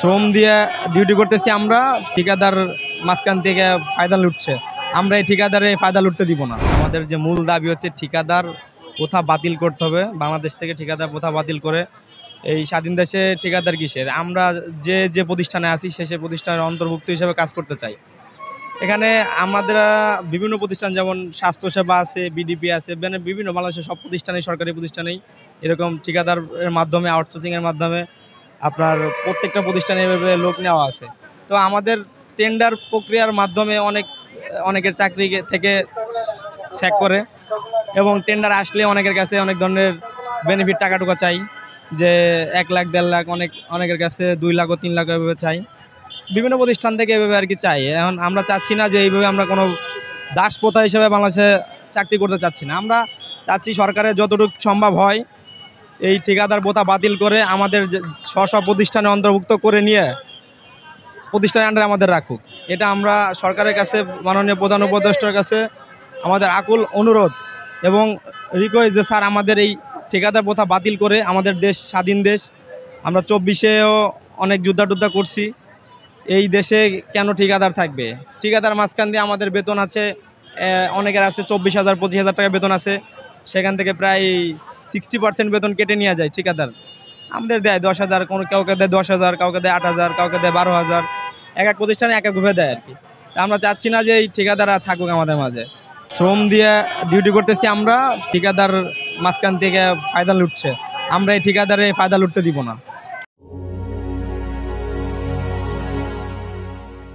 শ্রম দিয়ে ডিউটি করতেছি আমরা, ঠিকাদার মাঝখান থেকে ফায়দা লুটছে। আমরা এই ঠিকাদারে ফায়দা লুটতে দিব না। আমাদের যে মূল দাবি হচ্ছে ঠিকাদার প্রথা বাতিল করতে হবে। বাংলাদেশ থেকে ঠিকাদার প্রথা বাতিল করে এই স্বাধীন দেশে ঠিকাদার কিসের? আমরা যে প্রতিষ্ঠানে আছি সে প্রতিষ্ঠানের অন্তর্ভুক্ত হিসেবে কাজ করতে চাই। এখানে আমাদের বিভিন্ন প্রতিষ্ঠান যেমন স্বাস্থ্যসেবা আছে, বিডিপি আছে, মানে বিভিন্ন বাংলাদেশের সব প্রতিষ্ঠানেই, সরকারি প্রতিষ্ঠানেই এরকম ঠিকাদারের মাধ্যমে, আউটসোর্সিংয়ের মাধ্যমে আপনার প্রত্যেকটা প্রতিষ্ঠানে এভাবে লোক নেওয়া আছে। তো আমাদের টেন্ডার প্রক্রিয়ার মাধ্যমে অনেকের চাকরি থেকে স্যাক করে, এবং টেন্ডার আসলে অনেকের কাছে অনেক ধরনের বেনিফিট টাকা চাই, যে 1 লাখ 1.5 লাখ, অনেকের কাছে 2 লাখ ও 3 লাখ এভাবে চাই। বিভিন্ন প্রতিষ্ঠান থেকে এভাবে আর কি চাই। এখন আমরা চাচ্ছি না যে এইভাবে আমরা কোনো দাস প্রথা হিসেবে বাংলাদেশে চাকরি করতে চাচ্ছি না। আমরা চাচ্ছি সরকারের যতটুকু সম্ভব হয় এই ঠিকাদার প্রথা বাতিল করে আমাদের স্ব প্রতিষ্ঠানে অন্তর্ভুক্ত করে নিয়ে প্রতিষ্ঠানের আন্ডারে আমাদের রাখুক। এটা আমরা সরকারের কাছে, মাননীয় প্রধান উপদেষ্টার কাছে আমাদের আকুল অনুরোধ এবং রিকোয়েস্ট যে স্যার আমাদের এই ঠিকাদার প্রথা বাতিল করে আমাদের দেশ স্বাধীন দেশ, আমরা 24-এও অনেক যুদ্ধা করছি, এই দেশে কেন ঠিকাদার থাকবে? ঠিকাদার মাঝখান দিয়ে আমাদের বেতন আছে, অনেকের আছে 24,000 25,000 টাকা বেতন আছে, সেখান থেকে প্রায় 60% বেতন কেটে নিয়ে যায় ঠিকাদার। আমাদের দেয় 10,000, কাউকে দেয় 10,000, কাউকে দেয় 8,000, কাউকে দেয় 12,000, এক প্রতিষ্ঠানে একভাবে দেয় আর কি। তা আমরা চাচ্ছি না যে এই ঠিকাদাররা থাকুক আমাদের মাঝে। শ্রম দিয়ে ডিউটি করতেছি আমরা, ঠিকাদার মাঝখান থেকে ফায়দা লুটছে। আমরা এই ঠিকাদারে ফায়দা লুটতে দিব না।